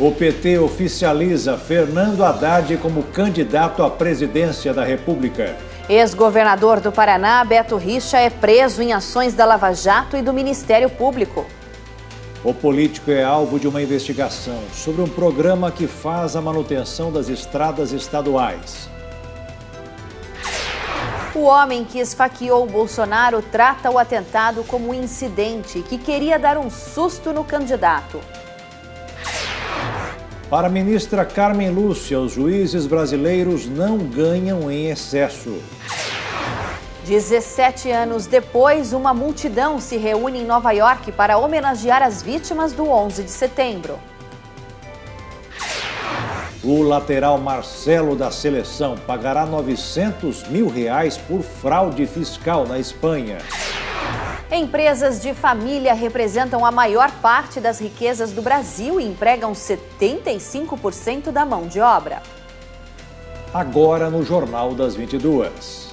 O PT oficializa Fernando Haddad como candidato à presidência da República. Ex-governador do Paraná, Beto Richa, é preso em ações da Lava Jato e do Ministério Público. O político é alvo de uma investigação sobre um programa que faz a manutenção das estradas estaduais. O homem que esfaqueou Bolsonaro trata o atentado como um incidente que queria dar um susto no candidato. Para a ministra Carmen Lúcia, os juízes brasileiros não ganham em excesso. 17 anos depois, uma multidão se reúne em Nova York para homenagear as vítimas do 11 de setembro. O lateral Marcelo da seleção pagará R$900 mil por fraude fiscal na Espanha. Empresas de família representam a maior parte das riquezas do Brasil e empregam 75% da mão de obra. Agora no Jornal das 22.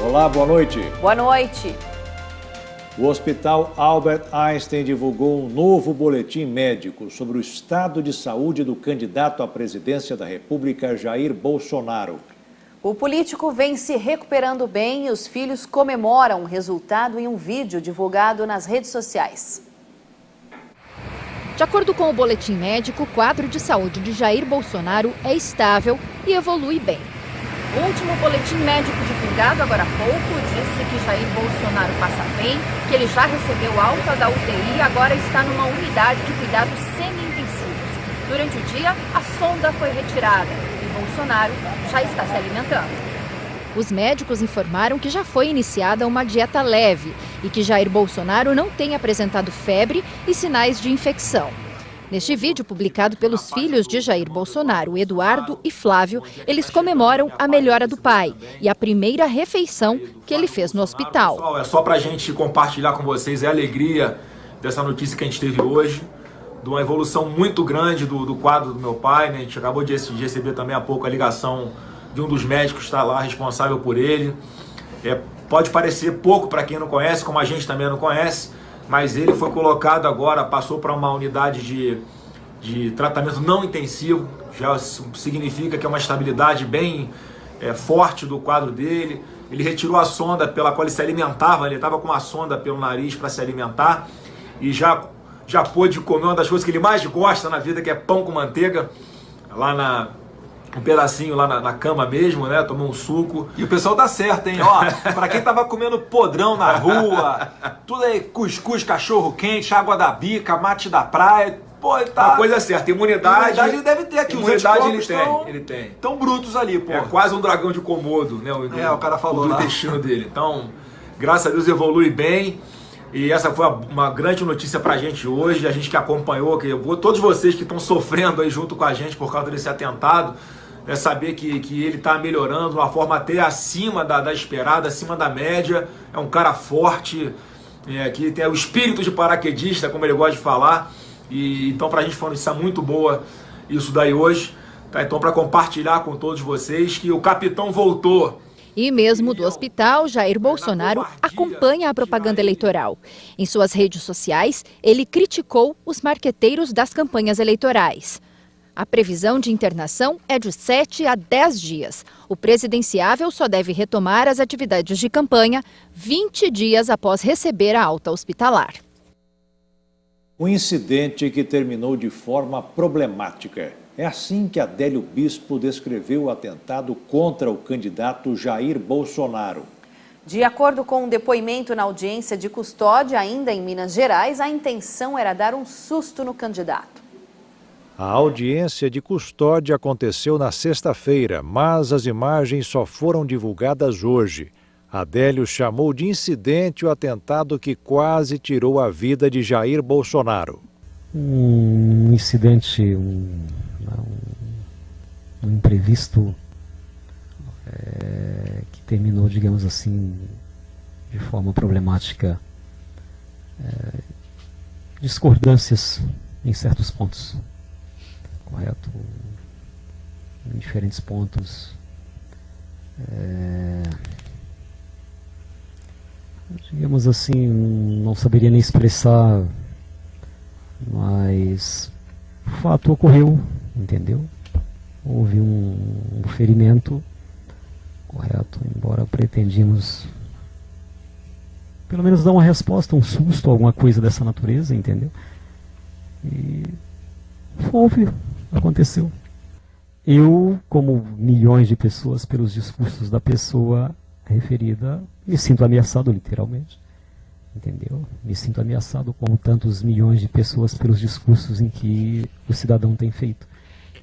Olá, boa noite. Boa noite. O Hospital Albert Einstein divulgou um novo boletim médico sobre o estado de saúde do candidato à presidência da República, Jair Bolsonaro. O político vem se recuperando bem e os filhos comemoram o resultado em um vídeo divulgado nas redes sociais. De acordo com o boletim médico, o quadro de saúde de Jair Bolsonaro é estável e evolui bem. O último boletim médico divulgado agora há pouco disse que Jair Bolsonaro passa bem, que ele já recebeu alta da UTI e agora está numa unidade de cuidados semi-intensivos. Durante o dia, a sonda foi retirada e Bolsonaro já está se alimentando. Os médicos informaram que já foi iniciada uma dieta leve e que Jair Bolsonaro não tem apresentado febre e sinais de infecção. Neste vídeo publicado pelos filhos de Jair Bolsonaro, Eduardo e Flávio, eles comemoram a melhora do pai e a primeira refeição que ele fez no hospital. Pessoal, é só pra gente compartilhar com vocês a alegria dessa notícia que a gente teve hoje, de uma evolução muito grande do quadro do meu pai, né? A gente acabou de receber também há pouco a ligação de um dos médicos que está lá responsável por ele. Pode parecer pouco para quem não conhece, como a gente também não conhece, mas ele foi colocado agora, passou para uma unidade de tratamento não intensivo, já significa que é uma estabilidade bem forte do quadro dele. Ele retirou a sonda pela qual ele se alimentava, ele estava com uma sonda pelo nariz para se alimentar e já pôde comer uma das coisas que ele mais gosta na vida, que é pão com manteiga, lá um pedacinho lá na cama mesmo, né? Tomou um suco. E o pessoal dá certo, hein? Ó, pra quem tava comendo podrão na rua, tudo aí, cuscuz, cachorro quente, água da bica, mate da praia, pô, tá... Uma coisa certa, imunidade ele deve ter aqui, os anticorpos ele tem. Tão brutos ali, pô. É quase um dragão de Komodo, né? O cara falou do lá. intestino dele. Então, graças a Deus evolui bem. E essa foi uma grande notícia pra gente hoje, a gente que acompanhou, todos vocês que estão sofrendo aí junto com a gente por causa desse atentado, saber que ele está melhorando de uma forma até acima da esperada, acima da média. É um cara forte, que tem o espírito de paraquedista, como ele gosta de falar. E então pra gente foi uma notícia muito boa isso daí hoje. Tá? Então para compartilhar com todos vocês que o capitão voltou. E mesmo do hospital, Jair Bolsonaro acompanha a propaganda eleitoral. Em suas redes sociais, ele criticou os marqueteiros das campanhas eleitorais. A previsão de internação é de 7 a 10 dias. O presidenciável só deve retomar as atividades de campanha 20 dias após receber a alta hospitalar. Um incidente que terminou de forma problemática. É assim que Adélio Bispo descreveu o atentado contra o candidato Jair Bolsonaro. De acordo com um depoimento na audiência de custódia, ainda em Minas Gerais, a intenção era dar um susto no candidato. A audiência de custódia aconteceu na sexta-feira, mas as imagens só foram divulgadas hoje. Adélio chamou de incidente o atentado que quase tirou a vida de Jair Bolsonaro. Um incidente, um imprevisto que terminou, digamos assim, de forma problemática, discordâncias em certos pontos. Correto? em diferentes pontos. Digamos assim, não saberia nem expressar, mas o fato ocorreu, entendeu? Houve um ferimento, correto, embora pretendíamos pelo menos dar uma resposta, um susto, alguma coisa dessa natureza, entendeu? E aconteceu. Eu, como milhões de pessoas, pelos discursos da pessoa referida, me sinto ameaçado literalmente, entendeu? Me sinto ameaçado como tantos milhões de pessoas pelos discursos em que o cidadão tem feito.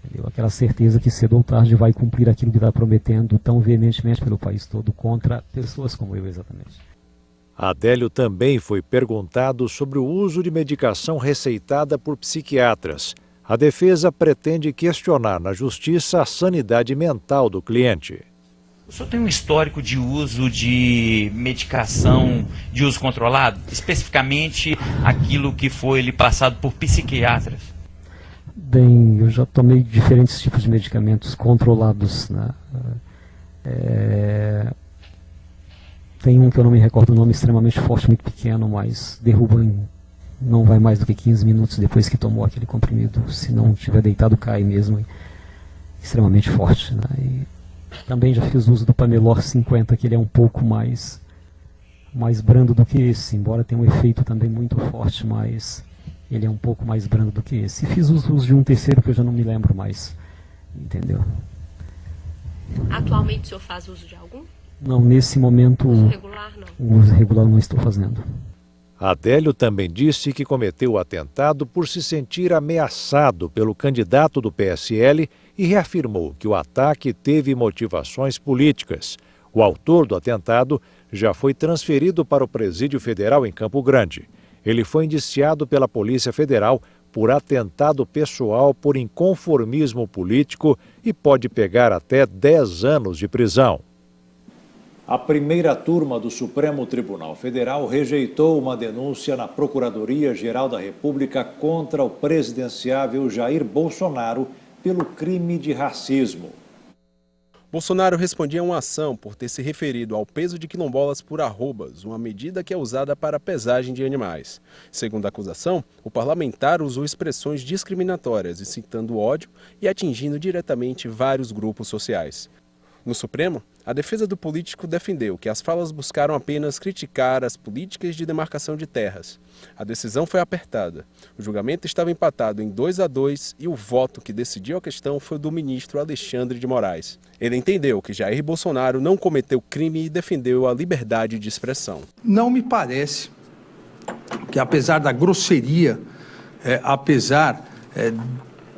Entendeu? Aquela certeza que cedo ou tarde vai cumprir aquilo que está prometendo tão veementemente pelo país todo contra pessoas como eu, exatamente. Adélio também foi perguntado sobre o uso de medicação receitada por psiquiatras. A defesa pretende questionar na justiça a sanidade mental do cliente. O senhor tem um histórico de uso de medicação de uso controlado? Especificamente aquilo que foi lhe passado por psiquiatras? Bem, eu já tomei diferentes tipos de medicamentos controlados, né? Tem um que eu não me recordo o nome, extremamente forte, muito pequeno, mas derruba não vai mais do que 15 minutos depois que tomou aquele comprimido. Se não tiver deitado, cai mesmo. Extremamente forte, né? E também já fiz uso do Pamelor 50, que ele é um pouco mais brando do que esse, embora tenha um efeito também muito forte, mas ele é um pouco mais brando do que esse. E fiz uso de um terceiro que eu já não me lembro mais, entendeu? Atualmente o senhor faz uso de algum? Não, nesse momento, Uso regular não. O uso regular não estou fazendo. Adélio também disse que cometeu o atentado por se sentir ameaçado pelo candidato do PSL e reafirmou que o ataque teve motivações políticas. O autor do atentado já foi transferido para o Presídio Federal em Campo Grande. Ele foi indiciado pela Polícia Federal por atentado pessoal por inconformismo político e pode pegar até 10 anos de prisão. A primeira turma do Supremo Tribunal Federal rejeitou uma denúncia na Procuradoria-Geral da República contra o presidenciável Jair Bolsonaro pelo crime de racismo. Bolsonaro respondia a uma ação por ter se referido ao peso de quilombolas por arrobas, uma medida que é usada para a pesagem de animais. Segundo a acusação, o parlamentar usou expressões discriminatórias, incitando ódio e atingindo diretamente vários grupos sociais. No Supremo, a defesa do político defendeu que as falas buscaram apenas criticar as políticas de demarcação de terras. A decisão foi apertada. O julgamento estava empatado em 2-2 e o voto que decidiu a questão foi do ministro Alexandre de Moraes. Ele entendeu que Jair Bolsonaro não cometeu crime e defendeu a liberdade de expressão. Não me parece que, apesar da grosseria,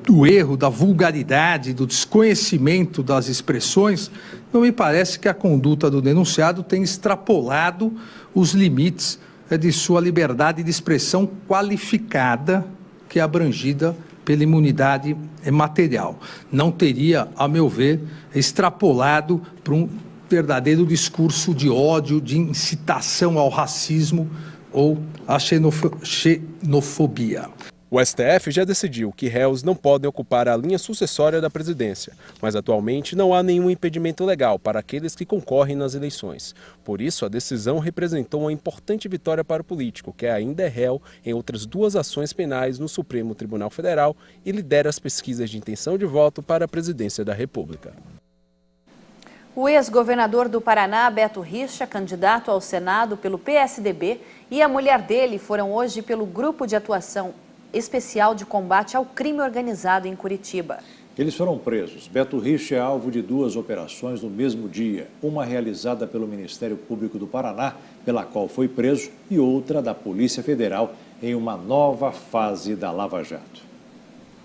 do erro, da vulgaridade, do desconhecimento das expressões, não me parece que a conduta do denunciado tenha extrapolado os limites de sua liberdade de expressão qualificada, que é abrangida pela imunidade material. Não teria, a meu ver, extrapolado para um verdadeiro discurso de ódio, de incitação ao racismo ou à xenofobia. O STF já decidiu que réus não podem ocupar a linha sucessória da presidência, mas atualmente não há nenhum impedimento legal para aqueles que concorrem nas eleições. Por isso, a decisão representou uma importante vitória para o político, que ainda é réu em outras 2 ações penais no Supremo Tribunal Federal e lidera as pesquisas de intenção de voto para a presidência da República. O ex-governador do Paraná, Beto Richa, candidato ao Senado pelo PSDB, e a mulher dele foram hoje pelo Grupo de Atuação Especial de Combate ao Crime Organizado em Curitiba. Eles foram presos. Beto Richa é alvo de 2 operações no mesmo dia. Uma realizada pelo Ministério Público do Paraná, pela qual foi preso, e outra da Polícia Federal, em uma nova fase da Lava Jato.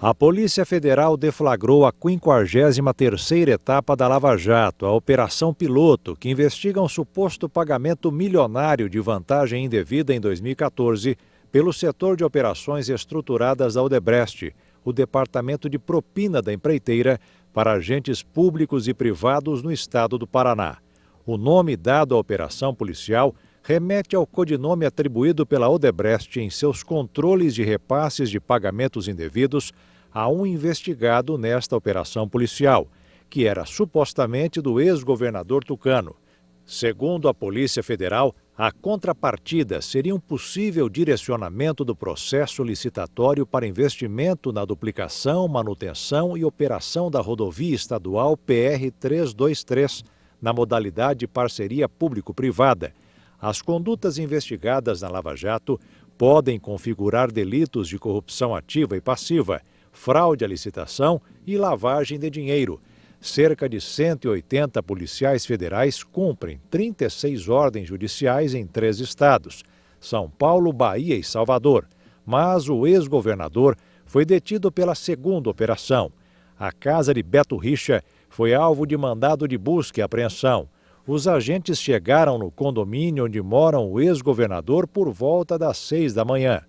A Polícia Federal deflagrou a 53ª etapa da Lava Jato, a Operação Piloto, que investiga um suposto pagamento milionário de vantagem indevida em 2014 pelo setor de operações estruturadas da Odebrecht, o departamento de propina da empreiteira, para agentes públicos e privados no estado do Paraná. O nome dado à operação policial remete ao codinome atribuído pela Odebrecht em seus controles de repasses de pagamentos indevidos a um investigado nesta operação policial, que era supostamente do ex-governador Tucano. Segundo a Polícia Federal, a contrapartida seria um possível direcionamento do processo licitatório para investimento na duplicação, manutenção e operação da rodovia estadual PR-323, na modalidade parceria público-privada. As condutas investigadas na Lava Jato podem configurar delitos de corrupção ativa e passiva, fraude à licitação e lavagem de dinheiro. Cerca de 180 policiais federais cumprem 36 ordens judiciais em 3 estados, São Paulo, Bahia e Salvador. Mas o ex-governador foi detido pela segunda operação. A casa de Beto Richa foi alvo de mandado de busca e apreensão. Os agentes chegaram no condomínio onde moram o ex-governador por volta das 6 da manhã.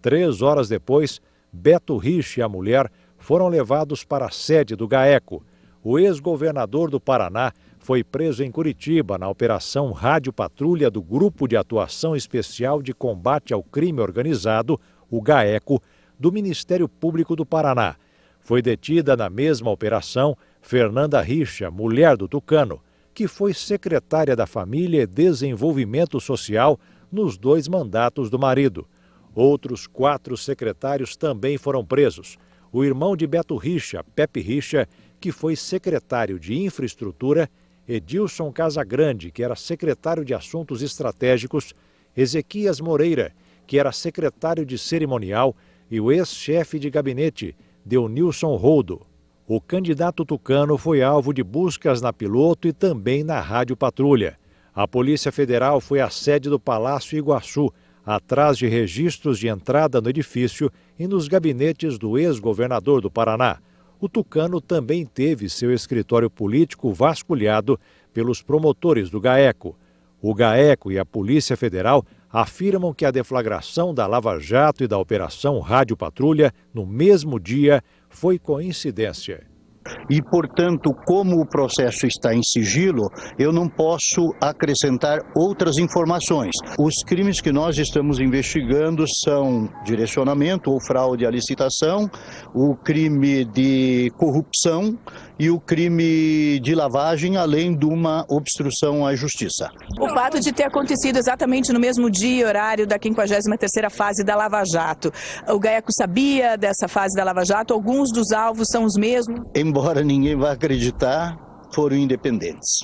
3 horas depois, Beto Richa e a mulher foram levados para a sede do GAECO. O ex-governador do Paraná foi preso em Curitiba na Operação Rádio Patrulha do Grupo de Atuação Especial de Combate ao Crime Organizado, o GAECO, do Ministério Público do Paraná. Foi detida na mesma operação Fernanda Richa, mulher do Tucano, que foi secretária da Família e Desenvolvimento Social nos 2 mandatos do marido. Outros 4 secretários também foram presos. O irmão de Beto Richa, Pepe Richa, que foi secretário de Infraestrutura, Edilson Casagrande, que era secretário de Assuntos Estratégicos, Ezequias Moreira, que era secretário de Cerimonial, e o ex-chefe de gabinete, Deunilson Roldo. O candidato Tucano foi alvo de buscas na Piloto e também na Rádio Patrulha. A Polícia Federal foi à sede do Palácio Iguaçu, atrás de registros de entrada no edifício e nos gabinetes do ex-governador do Paraná. O Tucano também teve seu escritório político vasculhado pelos promotores do GAECO. O GAECO e a Polícia Federal afirmam que a deflagração da Lava Jato e da Operação Rádio Patrulha no mesmo dia foi coincidência. E, portanto, como o processo está em sigilo, eu não posso acrescentar outras informações. Os crimes que nós estamos investigando são direcionamento ou fraude à licitação, o crime de corrupção e o crime de lavagem, além de uma obstrução à justiça. O fato de ter acontecido exatamente no mesmo dia e horário da 53ª fase da Lava Jato, o GAECO sabia dessa fase da Lava Jato? Alguns dos alvos são os mesmos? Embora ninguém vá acreditar, foram independentes.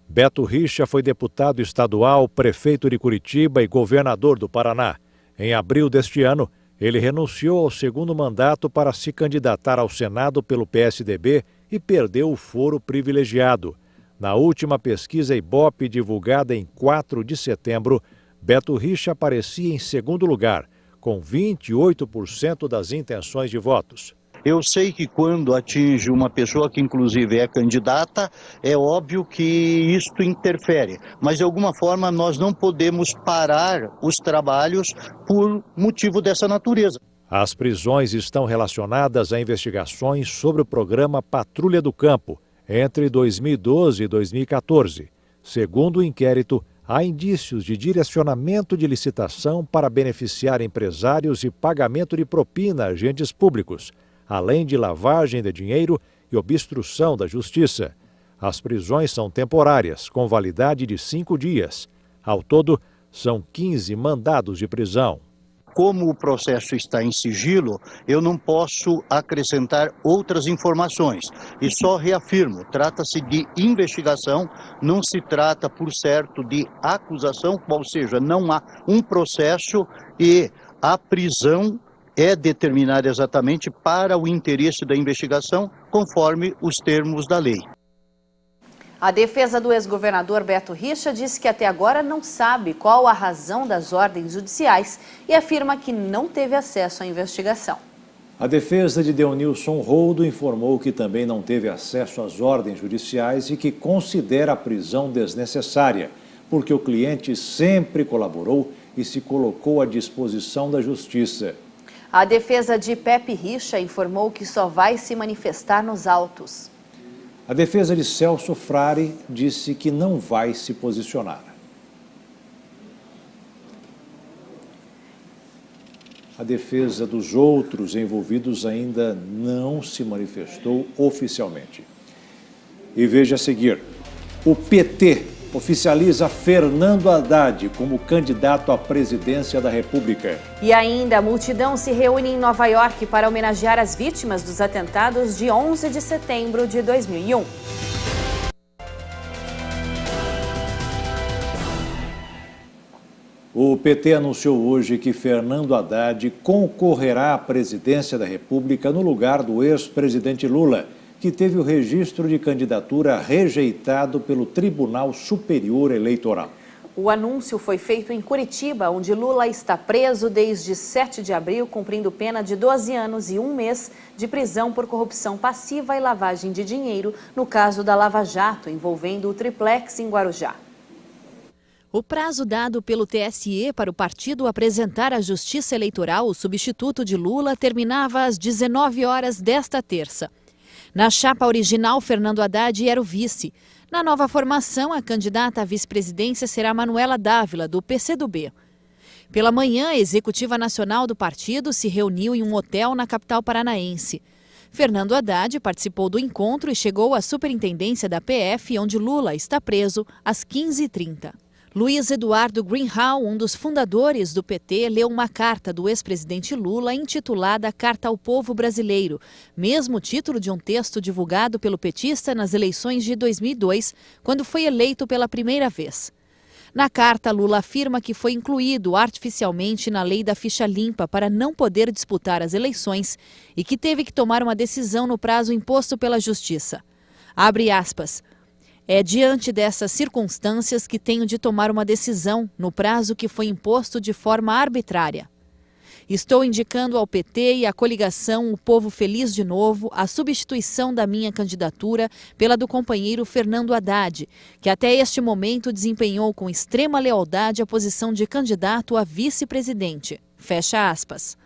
Beto Richa foi deputado estadual, prefeito de Curitiba e governador do Paraná. Em abril deste ano, ele renunciou ao segundo mandato para se candidatar ao Senado pelo PSDB e perdeu o foro privilegiado. Na última pesquisa Ibope, divulgada em 4 de setembro, Beto Richa aparecia em segundo lugar, com 28% das intenções de votos. Eu sei que quando atinge uma pessoa que inclusive é candidata, é óbvio que isto interfere. Mas de alguma forma nós não podemos parar os trabalhos por motivo dessa natureza. As prisões estão relacionadas a investigações sobre o programa Patrulha do Campo, entre 2012 e 2014. Segundo o inquérito, há indícios de direcionamento de licitação para beneficiar empresários e pagamento de propina a agentes públicos, além de lavagem de dinheiro e obstrução da justiça. As prisões são temporárias, com validade de 5 dias. Ao todo, são 15 mandados de prisão. Como o processo está em sigilo, eu não posso acrescentar outras informações. E só reafirmo, trata-se de investigação, não se trata, por certo, de acusação, ou seja, não há um processo e a prisão é determinada exatamente para o interesse da investigação, conforme os termos da lei. A defesa do ex-governador Beto Richa disse que até agora não sabe qual a razão das ordens judiciais e afirma que não teve acesso à investigação. A defesa de Deunilson Roldo informou que também não teve acesso às ordens judiciais e que considera a prisão desnecessária, porque o cliente sempre colaborou e se colocou à disposição da justiça. A defesa de Pepe Richa informou que só vai se manifestar nos autos. A defesa de Celso Frari disse que não vai se posicionar. A defesa dos outros envolvidos ainda não se manifestou oficialmente. E veja a seguir, o PT oficializa Fernando Haddad como candidato à presidência da República. E ainda, a multidão se reúne em Nova York para homenagear as vítimas dos atentados de 11 de setembro de 2001. O PT anunciou hoje que Fernando Haddad concorrerá à presidência da República no lugar do ex-presidente Lula, que teve o registro de candidatura rejeitado pelo Tribunal Superior Eleitoral. O anúncio foi feito em Curitiba, onde Lula está preso desde 7 de abril, cumprindo pena de 12 anos e 1 mês de prisão por corrupção passiva e lavagem de dinheiro no caso da Lava Jato, envolvendo o Triplex em Guarujá. O prazo dado pelo TSE para o partido apresentar à Justiça Eleitoral o substituto de Lula terminava às 19 horas desta terça. Na chapa original, Fernando Haddad era o vice. Na nova formação, a candidata à vice-presidência será Manuela Dávila, do PCdoB. Pela manhã, a executiva nacional do partido se reuniu em um hotel na capital paranaense. Fernando Haddad participou do encontro e chegou à superintendência da PF, onde Lula está preso, às 15h30. Luiz Eduardo Greenhalgh, um dos fundadores do PT, leu uma carta do ex-presidente Lula intitulada Carta ao Povo Brasileiro, mesmo título de um texto divulgado pelo petista nas eleições de 2002, quando foi eleito pela primeira vez. Na carta, Lula afirma que foi incluído artificialmente na lei da ficha limpa para não poder disputar as eleições e que teve que tomar uma decisão no prazo imposto pela Justiça. Abre aspas. É diante dessas circunstâncias que tenho de tomar uma decisão no prazo que foi imposto de forma arbitrária. Estou indicando ao PT e à coligação O Povo Feliz de Novo a substituição da minha candidatura pela do companheiro Fernando Haddad, que até este momento desempenhou com extrema lealdade a posição de candidato a vice-presidente. Fecha aspas.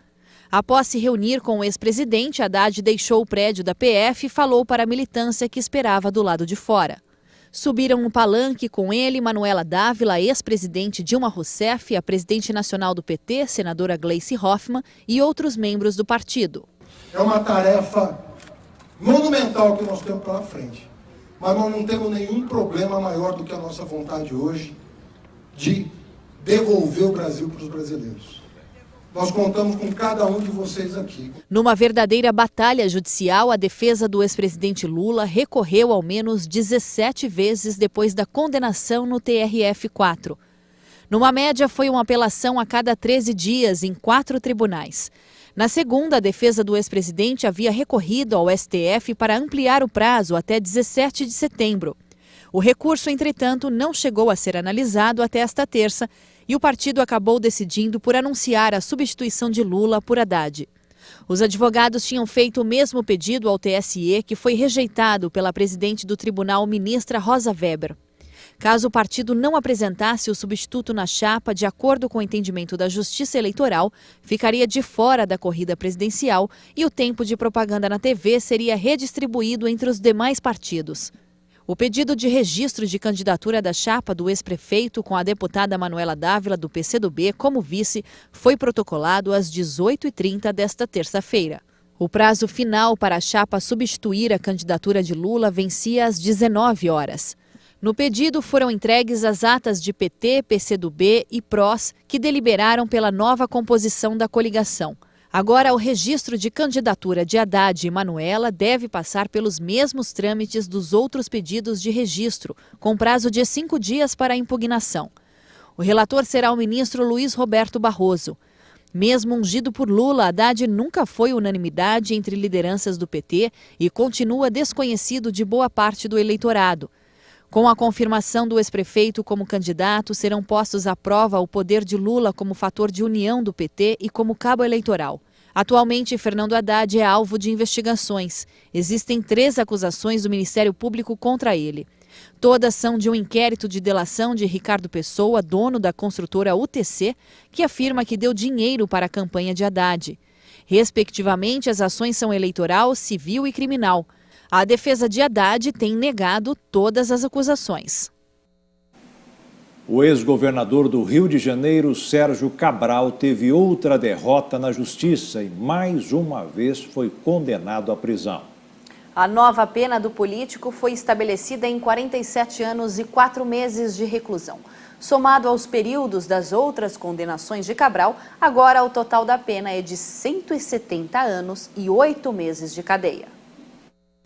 Após se reunir com o ex-presidente, Haddad deixou o prédio da PF e falou para a militância que esperava do lado de fora. Subiram no palanque com ele Manuela Dávila, ex-presidente Dilma Rousseff, a presidente nacional do PT, senadora Gleice Hoffmann, e outros membros do partido. É uma tarefa monumental que nós temos pela frente, mas nós não temos nenhum problema maior do que a nossa vontade hoje de devolver o Brasil para os brasileiros. Nós contamos com cada um de vocês aqui. Numa verdadeira batalha judicial, a defesa do ex-presidente Lula recorreu ao menos 17 vezes depois da condenação no TRF4. Numa média, foi uma apelação a cada 13 dias em 4 tribunais. Na segunda, a defesa do ex-presidente havia recorrido ao STF para ampliar o prazo até 17 de setembro. O recurso, entretanto, não chegou a ser analisado até esta terça e o partido acabou decidindo por anunciar a substituição de Lula por Haddad. Os advogados tinham feito o mesmo pedido ao TSE, que foi rejeitado pela presidente do tribunal, ministra Rosa Weber. Caso o partido não apresentasse o substituto na chapa, de acordo com o entendimento da Justiça Eleitoral, ficaria de fora da corrida presidencial e o tempo de propaganda na TV seria redistribuído entre os demais partidos. O pedido de registro de candidatura da chapa do ex-prefeito com a deputada Manuela Dávila, do PCdoB, como vice, foi protocolado às 18h30 desta terça-feira. O prazo final para a chapa substituir a candidatura de Lula vencia às 19 horas. No pedido foram entregues as atas de PT, PCdoB e PROS, que deliberaram pela nova composição da coligação. Agora, o registro de candidatura de Haddad e Manuela deve passar pelos mesmos trâmites dos outros pedidos de registro, com prazo de 5 dias para a impugnação. O relator será o ministro Luiz Roberto Barroso. Mesmo ungido por Lula, Haddad nunca foi unanimidade entre lideranças do PT e continua desconhecido de boa parte do eleitorado. Com a confirmação do ex-prefeito como candidato, serão postos à prova o poder de Lula como fator de união do PT e como cabo eleitoral. Atualmente, Fernando Haddad é alvo de investigações. Existem 3 acusações do Ministério Público contra ele. Todas são de um inquérito de delação de Ricardo Pessoa, dono da construtora UTC, que afirma que deu dinheiro para a campanha de Haddad. Respectivamente, as ações são eleitoral, civil e criminal. A defesa de Haddad tem negado todas as acusações. O ex-governador do Rio de Janeiro, Sérgio Cabral, teve outra derrota na justiça e mais uma vez foi condenado à prisão. A nova pena do político foi estabelecida em 47 anos e 4 meses de reclusão. Somado aos períodos das outras condenações de Cabral, agora o total da pena é de 170 anos e 8 meses de cadeia.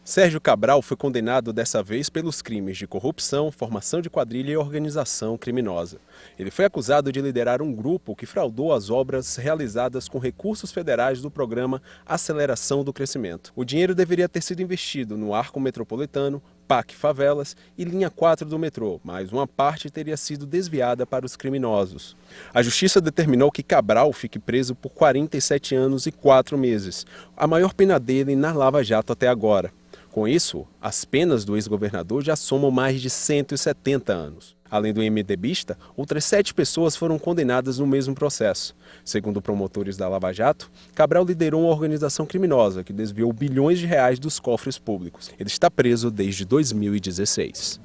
Sérgio Cabral foi condenado dessa vez pelos crimes de corrupção, formação de quadrilha e organização criminosa. Ele foi acusado de liderar um grupo que fraudou as obras realizadas com recursos federais do programa Aceleração do Crescimento. O dinheiro deveria ter sido investido no Arco Metropolitano, PAC Favelas e linha 4 do metrô, mas uma parte teria sido desviada para os criminosos. A justiça determinou que Cabral fique preso por 47 anos e 4 meses, a maior pena dele na Lava Jato até agora. Com isso, as penas do ex-governador já somam mais de 170 anos. Além do MDBista, outras 7 pessoas foram condenadas no mesmo processo. Segundo promotores da Lava Jato, Cabral liderou uma organização criminosa que desviou bilhões de reais dos cofres públicos. Ele está preso desde 2016.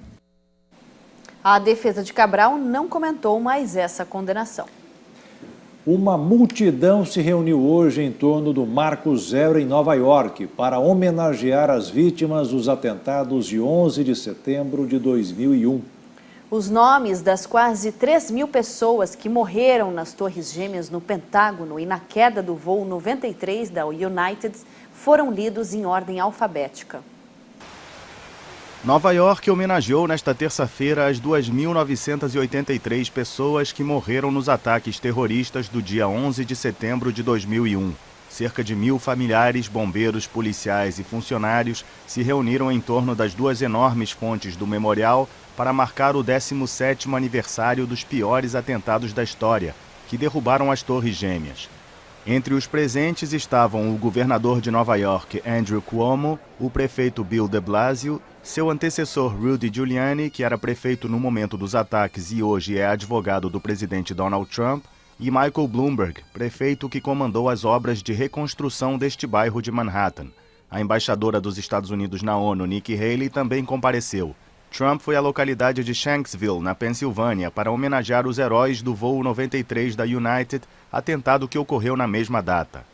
A defesa de Cabral não comentou mais essa condenação. Uma multidão se reuniu hoje em torno do Marco Zero em Nova York para homenagear as vítimas dos atentados de 11 de setembro de 2001. Os nomes das quase 3.000 pessoas que morreram nas Torres Gêmeas no Pentágono e na queda do voo 93 da United foram lidos em ordem alfabética. Nova York homenageou nesta terça-feira as 2.983 pessoas que morreram nos ataques terroristas do dia 11 de setembro de 2001. Cerca de 1.000 familiares, bombeiros, policiais e funcionários se reuniram em torno das 2 enormes fontes do memorial para marcar o 17º aniversário dos piores atentados da história, que derrubaram as Torres Gêmeas. Entre os presentes estavam o governador de Nova York, Andrew Cuomo, o prefeito Bill de Blasio, seu antecessor Rudy Giuliani, que era prefeito no momento dos ataques e hoje é advogado do presidente Donald Trump, e Michael Bloomberg, prefeito que comandou as obras de reconstrução deste bairro de Manhattan. A embaixadora dos Estados Unidos na ONU, Nikki Haley, também compareceu. Trump foi à localidade de Shanksville, na Pensilvânia, para homenagear os heróis do voo 93 da United, atentado que ocorreu na mesma data.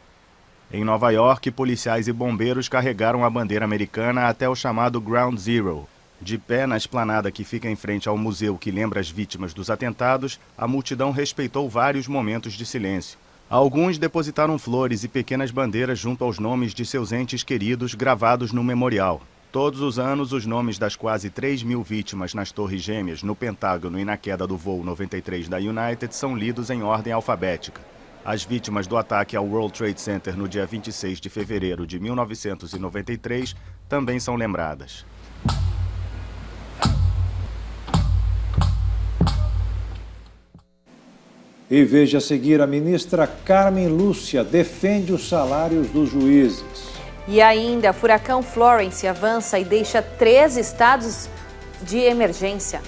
Em Nova York, policiais e bombeiros carregaram a bandeira americana até o chamado Ground Zero. De pé na esplanada que fica em frente ao museu que lembra as vítimas dos atentados, a multidão respeitou vários momentos de silêncio. Alguns depositaram flores e pequenas bandeiras junto aos nomes de seus entes queridos gravados no memorial. Todos os anos, os nomes das quase 3.000 vítimas nas Torres Gêmeas, no Pentágono e na queda do voo 93 da United são lidos em ordem alfabética. As vítimas do ataque ao World Trade Center no dia 26 de fevereiro de 1993 também são lembradas. E veja a seguir, a ministra Carmen Lúcia defende os salários dos juízes. E ainda, furacão Florence avança e deixa 3 estados de emergência.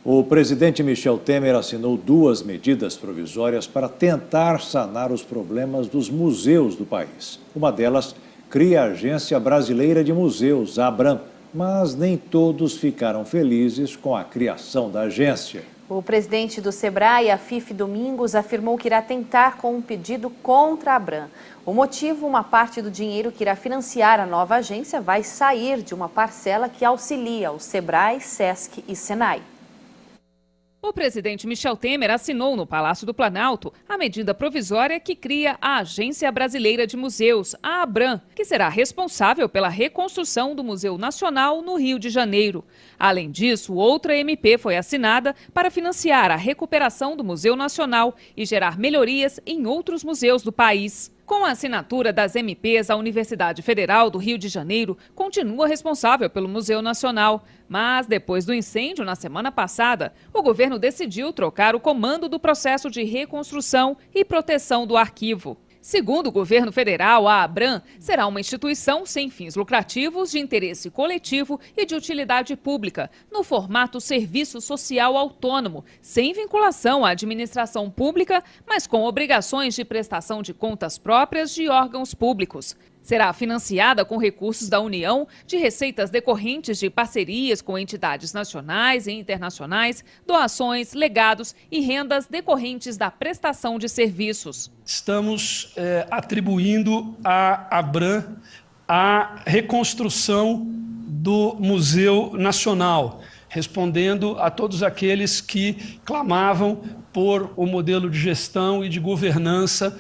O presidente Michel Temer assinou 2 medidas provisórias para tentar sanar os problemas dos museus do país. Uma delas cria a Agência Brasileira de Museus, a ABRAM, mas nem todos ficaram felizes com a criação da agência. O presidente do Sebrae, Afif Domingos, afirmou que irá tentar com um pedido contra a ABRAM. O motivo, uma parte do dinheiro que irá financiar a nova agência vai sair de uma parcela que auxilia o Sebrae, Sesc e Senai. O presidente Michel Temer assinou no Palácio do Planalto a medida provisória que cria a Agência Brasileira de Museus, a ABRAM, que será responsável pela reconstrução do Museu Nacional no Rio de Janeiro. Além disso, outra MP foi assinada para financiar a recuperação do Museu Nacional e gerar melhorias em outros museus do país. Com a assinatura das MPs, a Universidade Federal do Rio de Janeiro continua responsável pelo Museu Nacional. Mas, depois do incêndio na semana passada, o governo decidiu trocar o comando do processo de reconstrução e proteção do arquivo. Segundo o governo federal, a ABRAM será uma instituição sem fins lucrativos, de interesse coletivo e de utilidade pública, no formato serviço social autônomo, sem vinculação à administração pública, mas com obrigações de prestação de contas próprias de órgãos públicos. Será financiada com recursos da União, de receitas decorrentes de parcerias com entidades nacionais e internacionais, doações, legados e rendas decorrentes da prestação de serviços. Estamos atribuindo à ABRAM a reconstrução do Museu Nacional, respondendo a todos aqueles que clamavam por um modelo de gestão e de governança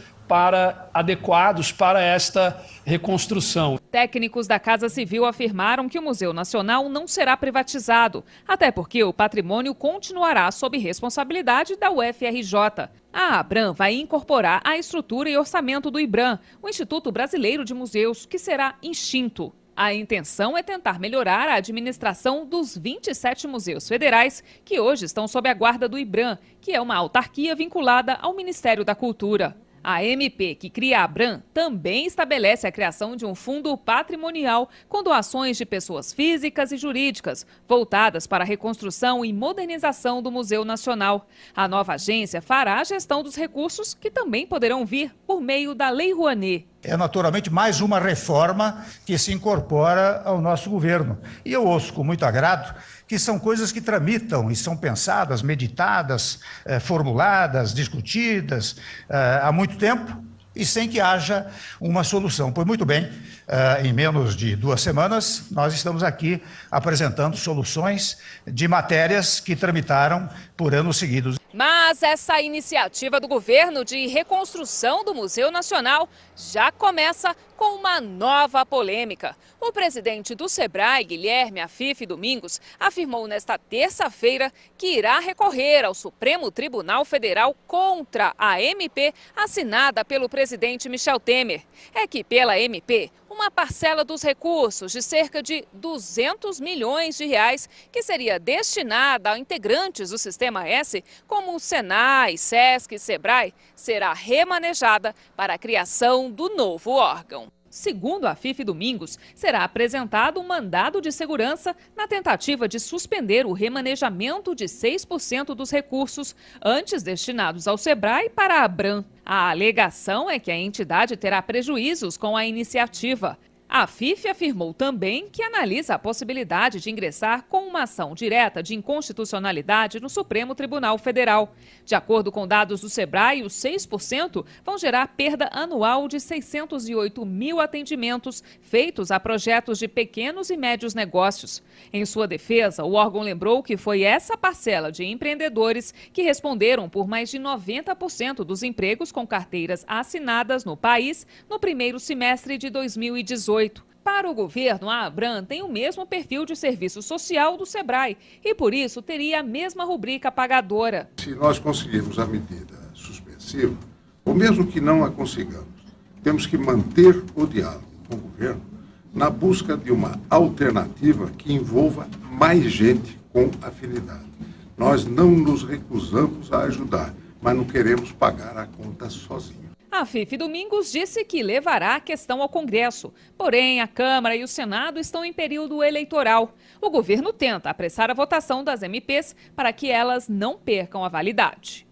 adequados para esta reconstrução. Técnicos da Casa Civil afirmaram que o Museu Nacional não será privatizado, até porque o patrimônio continuará sob responsabilidade da UFRJ. A ABRAM vai incorporar a estrutura e orçamento do IBRAM, o Instituto Brasileiro de Museus, que será extinto. A intenção é tentar melhorar a administração dos 27 museus federais que hoje estão sob a guarda do IBRAM, que é uma autarquia vinculada ao Ministério da Cultura. A MP, que cria a ABRAM, também estabelece a criação de um fundo patrimonial com doações de pessoas físicas e jurídicas, voltadas para a reconstrução e modernização do Museu Nacional. A nova agência fará a gestão dos recursos, que também poderão vir por meio da Lei Rouanet. É naturalmente mais uma reforma que se incorpora ao nosso governo. E eu ouço com muito agrado que são coisas que tramitam e são pensadas, meditadas, formuladas, discutidas há muito tempo e sem que haja uma solução. Pois muito bem, em menos de 2 semanas, nós estamos aqui apresentando soluções de matérias que tramitaram por anos seguidos. Mas essa iniciativa do governo de reconstrução do Museu Nacional já começa com uma nova polêmica. O presidente do Sebrae, Guilherme Afife Domingos, afirmou nesta terça-feira que irá recorrer ao Supremo Tribunal Federal contra a MP assinada pelo presidente Michel Temer. É que pela MP, uma parcela dos recursos de cerca de 200 milhões de reais que seria destinada a integrantes do Sistema S, como o Senai, Sesc e Sebrae, será remanejada para a criação do novo órgão. Segundo a Afife Domingos, será apresentado um mandado de segurança na tentativa de suspender o remanejamento de 6% dos recursos antes destinados ao Sebrae para a ABRAM. A alegação é que a entidade terá prejuízos com a iniciativa. A Afife afirmou também que analisa a possibilidade de ingressar com uma ação direta de inconstitucionalidade no Supremo Tribunal Federal. De acordo com dados do Sebrae, os 6% vão gerar perda anual de 608 mil atendimentos feitos a projetos de pequenos e médios negócios. Em sua defesa, o órgão lembrou que foi essa parcela de empreendedores que responderam por mais de 90% dos empregos com carteiras assinadas no país no primeiro semestre de 2018. Para o governo, a ABRAM tem o mesmo perfil de serviço social do Sebrae e, por isso, teria a mesma rubrica pagadora. Se nós conseguirmos a medida suspensiva, ou mesmo que não a consigamos, temos que manter o diálogo com o governo na busca de uma alternativa que envolva mais gente com afinidade. Nós não nos recusamos a ajudar, mas não queremos pagar a conta sozinhos. A Afife Domingos disse que levará a questão ao Congresso. Porém, a Câmara e o Senado estão em período eleitoral. O governo tenta apressar a votação das MPs para que elas não percam a validade.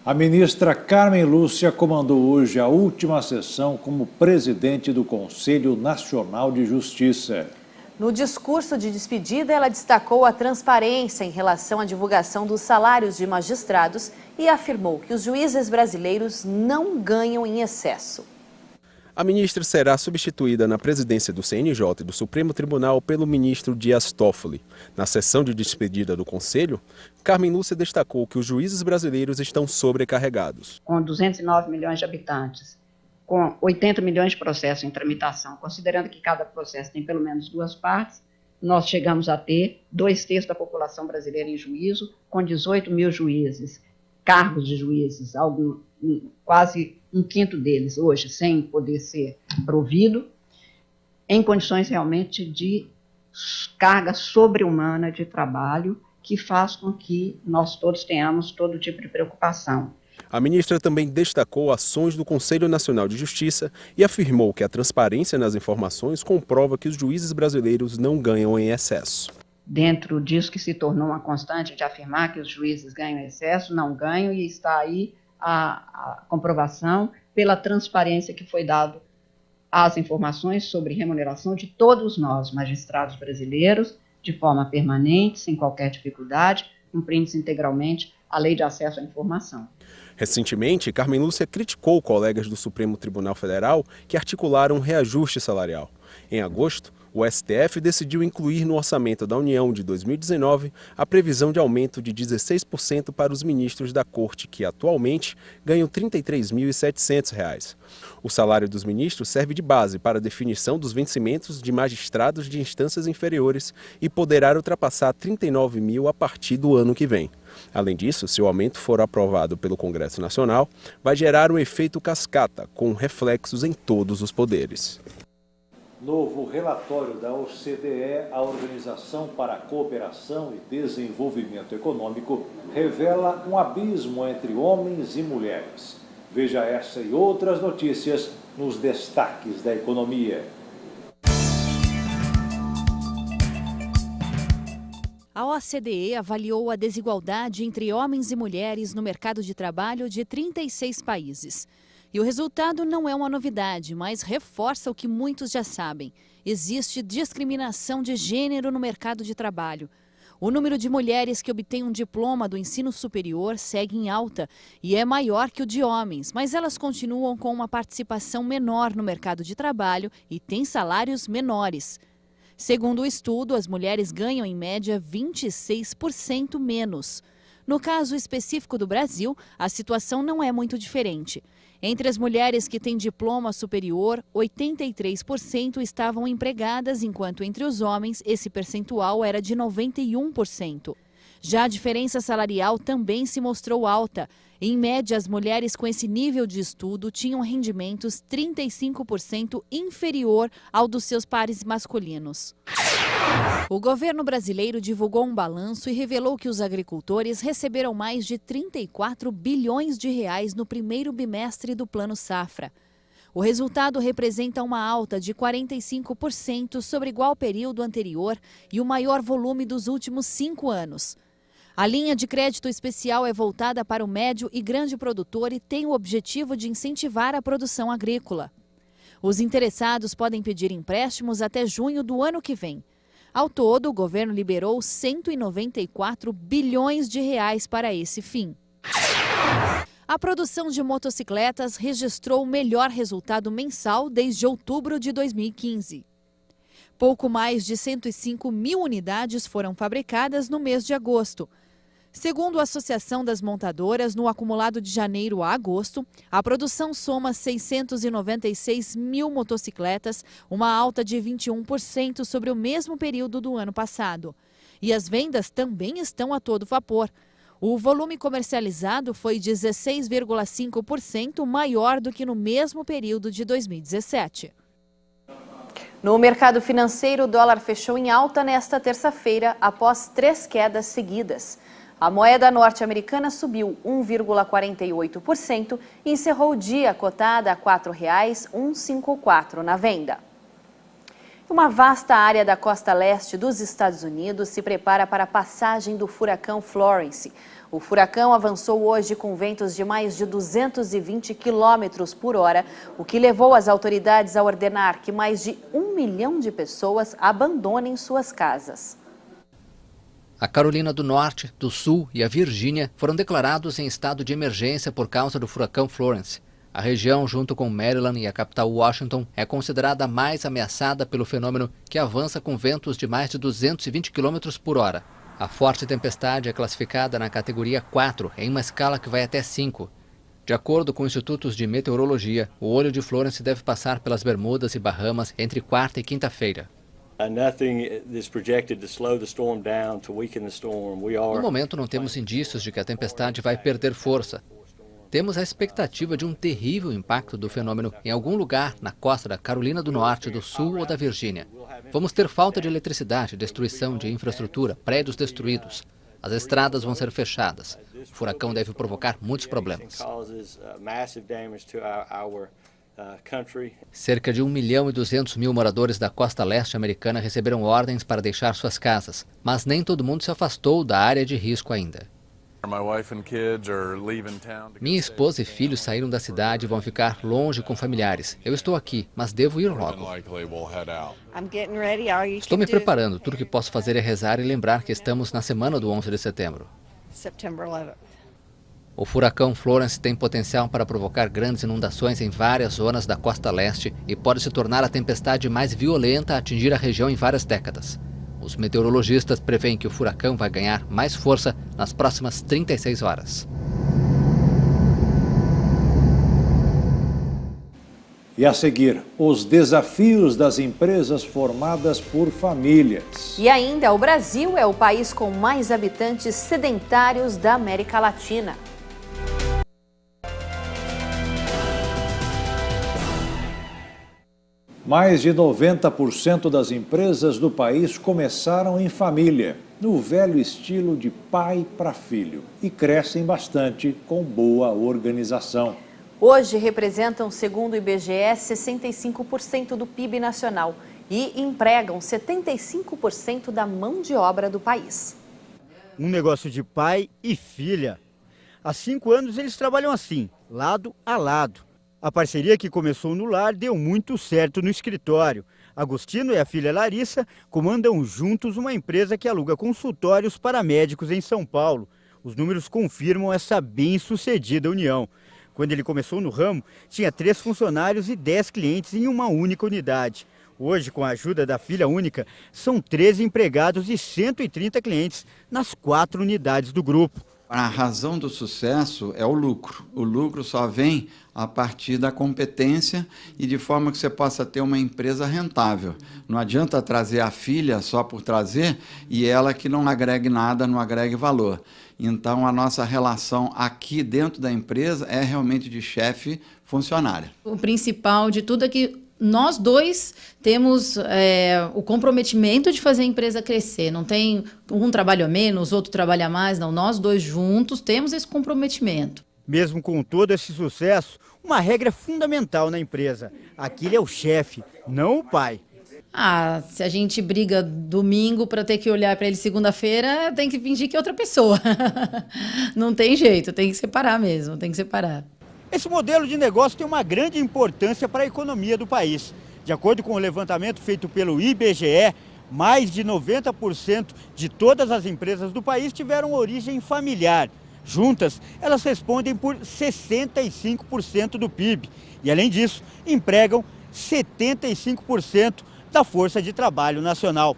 A ministra Carmen Lúcia comandou hoje a última sessão como presidente do Conselho Nacional de Justiça. No discurso de despedida, ela destacou a transparência em relação à divulgação dos salários de magistrados e afirmou que os juízes brasileiros não ganham em excesso. A ministra será substituída na presidência do CNJ e do Supremo Tribunal pelo ministro Dias Toffoli. Na sessão de despedida do Conselho, Carmen Lúcia destacou que os juízes brasileiros estão sobrecarregados. Com 209 milhões de habitantes, com 80 milhões de processos em tramitação, considerando que cada processo tem pelo menos 2 partes, nós chegamos a ter 2/3 da população brasileira em juízo, com 18 mil juízes, cargos de juízes, quase 1/5 deles hoje sem poder ser provido, em condições realmente de carga sobre-humana de trabalho, que faz com que nós todos tenhamos todo tipo de preocupação. A ministra também destacou ações do Conselho Nacional de Justiça e afirmou que a transparência nas informações comprova que os juízes brasileiros não ganham em excesso. Dentro disso que se tornou uma constante de afirmar que os juízes ganham em excesso, não ganham, e está aí a comprovação pela transparência que foi dado as informações sobre remuneração de todos nós, magistrados brasileiros, de forma permanente, sem qualquer dificuldade, cumprindo-se integralmente a Lei de Acesso à Informação. Recentemente, Carmen Lúcia criticou colegas do Supremo Tribunal Federal que articularam um reajuste salarial. Em agosto, o STF decidiu incluir no orçamento da União de 2019 a previsão de aumento de 16% para os ministros da Corte, que atualmente ganham R$ 33.700. O salário dos ministros serve de base para a definição dos vencimentos de magistrados de instâncias inferiores e poderá ultrapassar 39 mil a partir do ano que vem. Além disso, se o aumento for aprovado pelo Congresso Nacional, vai gerar um efeito cascata, com reflexos em todos os poderes. Novo relatório da OCDE, a Organização para a Cooperação e Desenvolvimento Econômico, revela um abismo entre homens e mulheres. Veja essa e outras notícias nos destaques da economia. A OCDE avaliou a desigualdade entre homens e mulheres no mercado de trabalho de 36 países. E o resultado não é uma novidade, mas reforça o que muitos já sabem. Existe discriminação de gênero no mercado de trabalho. O número de mulheres que obtêm um diploma do ensino superior segue em alta e é maior que o de homens, mas elas continuam com uma participação menor no mercado de trabalho e têm salários menores. Segundo o estudo, as mulheres ganham em média 26% menos. No caso específico do Brasil, a situação não é muito diferente. Entre as mulheres que têm diploma superior, 83% estavam empregadas, enquanto entre os homens esse percentual era de 91%. Já a diferença salarial também se mostrou alta. Em média, as mulheres com esse nível de estudo tinham rendimentos 35% inferior ao dos seus pares masculinos. O governo brasileiro divulgou um balanço e revelou que os agricultores receberam mais de 34 bilhões de reais no primeiro bimestre do Plano Safra. O resultado representa uma alta de 45% sobre igual período anterior e o maior volume dos últimos 5 anos. A linha de crédito especial é voltada para o médio e grande produtor e tem o objetivo de incentivar a produção agrícola. Os interessados podem pedir empréstimos até junho do ano que vem. Ao todo, o governo liberou 194 bilhões de reais para esse fim. A produção de motocicletas registrou o melhor resultado mensal desde outubro de 2015. Pouco mais de 105 mil unidades foram fabricadas no mês de agosto. Segundo a Associação das Montadoras, no acumulado de janeiro a agosto, a produção soma 696 mil motocicletas, uma alta de 21% sobre o mesmo período do ano passado. E as vendas também estão a todo vapor. O volume comercializado foi 16,5% maior do que no mesmo período de 2017. No mercado financeiro, o dólar fechou em alta nesta terça-feira, após 3 quedas seguidas. A moeda norte-americana subiu 1,48% e encerrou o dia cotada a R$ 4,154 na venda. Uma vasta área da costa leste dos Estados Unidos se prepara para a passagem do furacão Florence. O furacão avançou hoje com ventos de mais de 220 km por hora, o que levou as autoridades a ordenar que mais de 1 milhão de pessoas abandonem suas casas. A Carolina do Norte, do Sul e a Virgínia foram declarados em estado de emergência por causa do furacão Florence. A região, junto com Maryland e a capital Washington, é considerada mais ameaçada pelo fenômeno, que avança com ventos de mais de 220 km por hora. A forte tempestade é classificada na categoria 4, em uma escala que vai até 5. De acordo com institutos de meteorologia, o olho de Florence deve passar pelas Bermudas e Bahamas entre quarta e quinta-feira. No momento, não temos indícios de que a tempestade vai perder força. Temos a expectativa de um terrível impacto do fenômeno em algum lugar na costa da Carolina do Norte, do Sul ou da Virgínia. Vamos ter falta de eletricidade, destruição de infraestrutura, prédios destruídos. As estradas vão ser fechadas. O furacão deve provocar muitos problemas. Cerca de 1.200.000 moradores da costa leste americana receberam ordens para deixar suas casas, mas nem todo mundo se afastou da área de risco ainda. Minha esposa e filhos saíram da cidade e vão ficar longe com familiares. Eu estou aqui, mas devo ir logo. Estou me preparando. Tudo que posso fazer é rezar e lembrar que estamos na semana do 11 de setembro. O furacão Florence tem potencial para provocar grandes inundações em várias zonas da costa leste e pode se tornar a tempestade mais violenta a atingir a região em várias décadas. Os meteorologistas preveem que o furacão vai ganhar mais força nas próximas 36 horas. E a seguir, os desafios das empresas formadas por famílias. E ainda, o Brasil é o país com mais habitantes sedentários da América Latina. Mais de 90% das empresas do país começaram em família, no velho estilo de pai para filho, e crescem bastante com boa organização. Hoje representam, segundo o IBGE, 65% do PIB nacional e empregam 75% da mão de obra do país. Um negócio de pai e filha. Há 5 anos eles trabalham assim, lado a lado. A parceria que começou no lar deu muito certo no escritório. Agostino e a filha Larissa comandam juntos uma empresa que aluga consultórios para médicos em São Paulo. Os números confirmam essa bem-sucedida união. Quando ele começou no ramo, tinha 3 funcionários e 10 clientes em uma única unidade. Hoje, com a ajuda da filha única, são 13 empregados e 130 clientes nas 4 unidades do grupo. A razão do sucesso é o lucro. O lucro só vem a partir da competência e de forma que você possa ter uma empresa rentável. Não adianta trazer a filha só por trazer e ela que não agregue nada, não agregue valor. Então, a nossa relação aqui dentro da empresa é realmente de chefe-funcionário. O principal de tudo é que nós dois temos o comprometimento de fazer a empresa crescer. Não tem um trabalho a menos, outro trabalha a mais. Não, nós dois juntos temos esse comprometimento. Mesmo com todo esse sucesso, uma regra fundamental na empresa. Aquele é o chefe, não o pai. Se a gente briga domingo para ter que olhar para ele segunda-feira, tem que fingir que é outra pessoa. Não tem jeito, tem que separar mesmo, tem que separar. Esse modelo de negócio tem uma grande importância para a economia do país. De acordo com o levantamento feito pelo IBGE, mais de 90% de todas as empresas do país tiveram origem familiar. Juntas, elas respondem por 65% do PIB e, além disso, empregam 75% da força de trabalho nacional.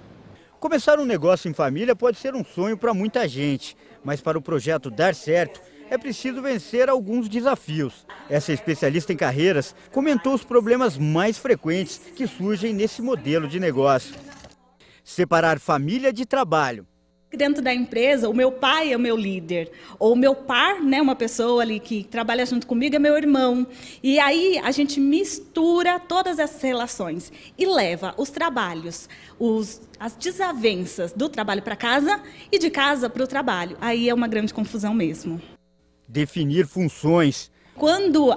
Começar um negócio em família pode ser um sonho para muita gente, mas para o projeto dar certo, é preciso vencer alguns desafios. Essa especialista em carreiras comentou os problemas mais frequentes que surgem nesse modelo de negócio. Separar família de trabalho. Dentro da empresa, o meu pai é o meu líder, ou o meu par, né, uma pessoa ali que trabalha junto comigo, é meu irmão. E aí a gente mistura todas essas relações e leva os trabalhos, as desavenças do trabalho para casa e de casa para o trabalho. Aí é uma grande confusão mesmo. Definir funções. Quando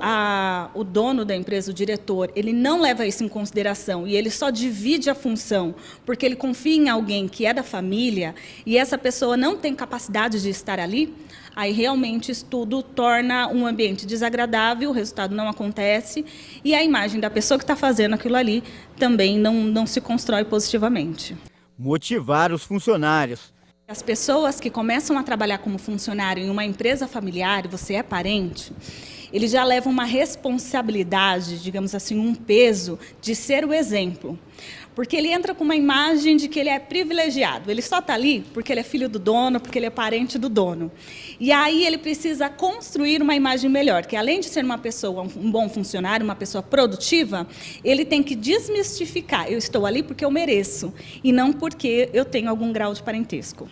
o dono da empresa, o diretor, ele não leva isso em consideração e ele só divide a função porque ele confia em alguém que é da família e essa pessoa não tem capacidade de estar ali, aí realmente isso tudo torna um ambiente desagradável, o resultado não acontece e a imagem da pessoa que está fazendo aquilo ali também não se constrói positivamente. Motivar os funcionários. As pessoas que começam a trabalhar como funcionário em uma empresa familiar, você é parente, eles já levam uma responsabilidade, digamos assim, um peso de ser o exemplo. Porque ele entra com uma imagem de que ele é privilegiado. Ele só está ali porque ele é filho do dono, porque ele é parente do dono. E aí ele precisa construir uma imagem melhor, que além de ser uma pessoa, um bom funcionário, uma pessoa produtiva, ele tem que desmistificar. Eu estou ali porque eu mereço e não porque eu tenho algum grau de parentesco.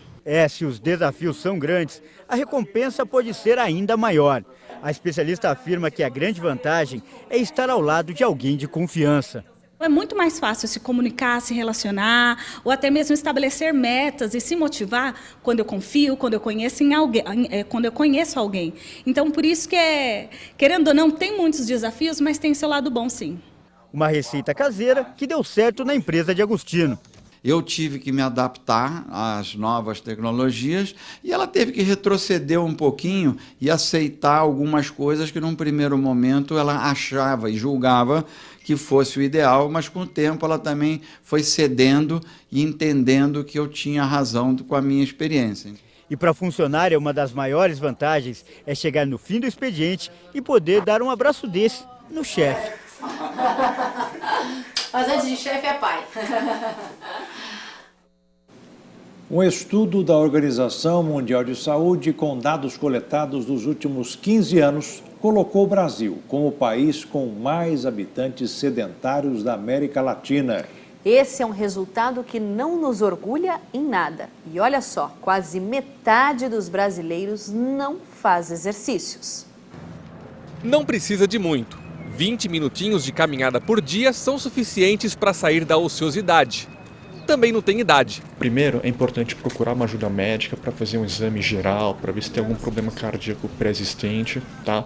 Se os desafios são grandes, a recompensa pode ser ainda maior. A especialista afirma que a grande vantagem é estar ao lado de alguém de confiança. É muito mais fácil se comunicar, se relacionar, ou até mesmo estabelecer metas e se motivar quando eu confio, quando eu conheço alguém. Então, por isso que, querendo ou não, tem muitos desafios, mas tem seu lado bom, sim. Uma receita caseira que deu certo na empresa de Agostino. eu tive que me adaptar às novas tecnologias e ela teve que retroceder um pouquinho e aceitar algumas coisas que num primeiro momento ela achava e julgava que fosse o ideal, mas com o tempo ela também foi cedendo e entendendo que eu tinha razão com a minha experiência. E para a funcionária, uma das maiores vantagens é chegar no fim do expediente e poder dar um abraço desse no chefe. Mas antes de chefe é pai. Um estudo da Organização Mundial de Saúde, com dados coletados dos últimos 15 anos, colocou o Brasil como o país com mais habitantes sedentários da América Latina. Esse é um resultado que não nos orgulha em nada. E olha só, quase metade dos brasileiros não faz exercícios. Não precisa de muito. 20 minutinhos de caminhada por dia são suficientes para sair da ociosidade. Também não tem idade. Primeiro, é importante procurar uma ajuda médica para fazer um exame geral, para ver se tem algum problema cardíaco pré-existente, tá?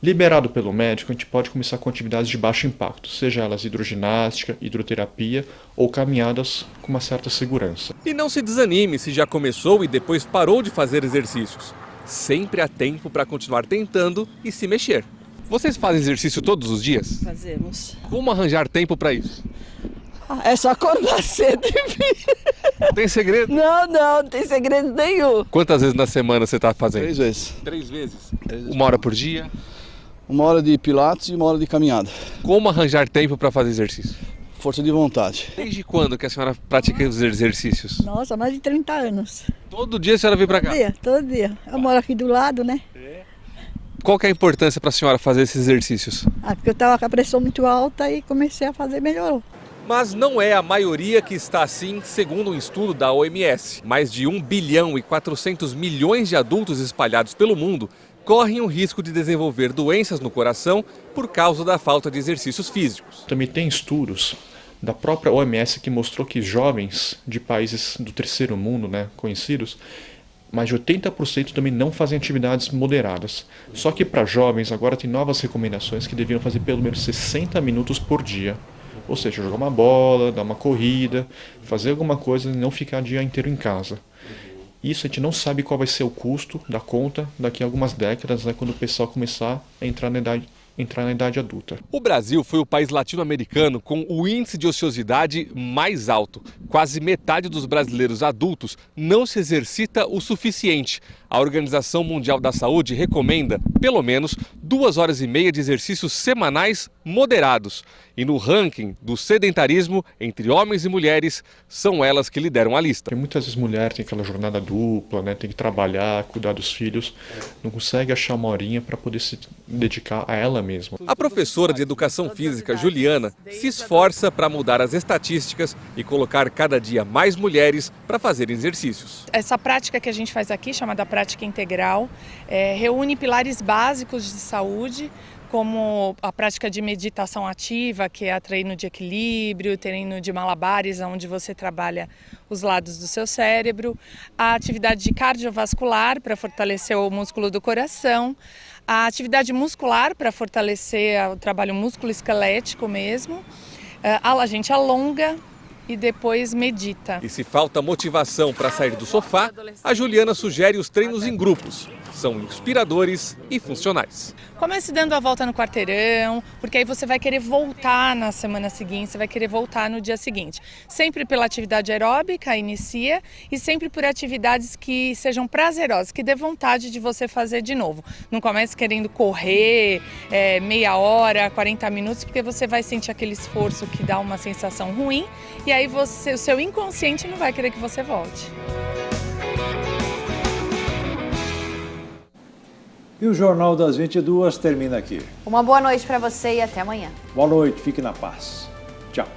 Liberado pelo médico, a gente pode começar com atividades de baixo impacto, seja elas hidroginástica, hidroterapia ou caminhadas com uma certa segurança. E não se desanime se já começou e depois parou de fazer exercícios. Sempre há tempo para continuar tentando e se mexer. Vocês fazem exercício todos os dias? Fazemos. Como arranjar tempo para isso? É só acordar cedo e vir. Tem segredo? Não tem segredo nenhum. Quantas vezes na semana você está fazendo? 3 vezes. 3 vezes? 1 hora por dia? 1 hora de pilates e 1 hora de caminhada. Como arranjar tempo para fazer exercício? Força de vontade. Desde quando que a senhora pratica os exercícios? Nossa, mais de 30 anos. Todo dia a senhora vem para cá? Todo dia. Eu moro aqui do lado, né? Qual que é a importância para a senhora fazer esses exercícios? Porque eu estava com a pressão muito alta e comecei a fazer, melhorou. Mas não é a maioria que está assim, segundo um estudo da OMS. Mais de 1 bilhão e 400 milhões de adultos espalhados pelo mundo correm o risco de desenvolver doenças no coração por causa da falta de exercícios físicos. Também tem estudos da própria OMS que mostrou que jovens de países do terceiro mundo, né, conhecidos, mais de 80% também não fazem atividades moderadas. Só que para jovens agora tem novas recomendações que deviam fazer pelo menos 60 minutos por dia. Ou seja, jogar uma bola, dar uma corrida, fazer alguma coisa e não ficar o dia inteiro em casa. Isso a gente não sabe qual vai ser o custo da conta daqui a algumas décadas, né, quando o pessoal começar a entrar na idade adulta. O Brasil foi o país latino-americano com o índice de ociosidade mais alto. Quase metade dos brasileiros adultos não se exercita o suficiente. A Organização Mundial da Saúde recomenda, pelo menos, 2 horas e meia de exercícios semanais moderados. E no ranking do sedentarismo entre homens e mulheres, são elas que lideram a lista. Muitas vezes mulher tem aquela jornada dupla, né, tem que trabalhar, cuidar dos filhos, não consegue achar uma horinha para poder se dedicar a ela mesma. A professora de Educação Física, Juliana, se esforça para mudar as estatísticas e colocar cada dia mais mulheres para fazerem exercícios. Essa prática que a gente faz aqui, chamada prática integral, reúne pilares básicos de saúde, como a prática de meditação ativa, que é a treino de equilíbrio, treino de malabares, onde você trabalha os lados do seu cérebro, a atividade de cardiovascular para fortalecer o músculo do coração, a atividade muscular para fortalecer o trabalho músculo-esquelético mesmo, a gente alonga e depois medita. E se falta motivação para sair do sofá, a Juliana sugere os treinos em grupos. São inspiradores e funcionais. Comece dando a volta no quarteirão, porque aí você vai querer voltar na semana seguinte, você vai querer voltar no dia seguinte. Sempre pela atividade aeróbica, inicia, e sempre por atividades que sejam prazerosas, que dê vontade de você fazer de novo. Não comece querendo correr meia hora, 40 minutos, porque você vai sentir aquele esforço que dá uma sensação ruim, e aí o seu inconsciente não vai querer que você volte. E o Jornal das 22 termina aqui. Uma boa noite para você e até amanhã. Boa noite, fique na paz. Tchau.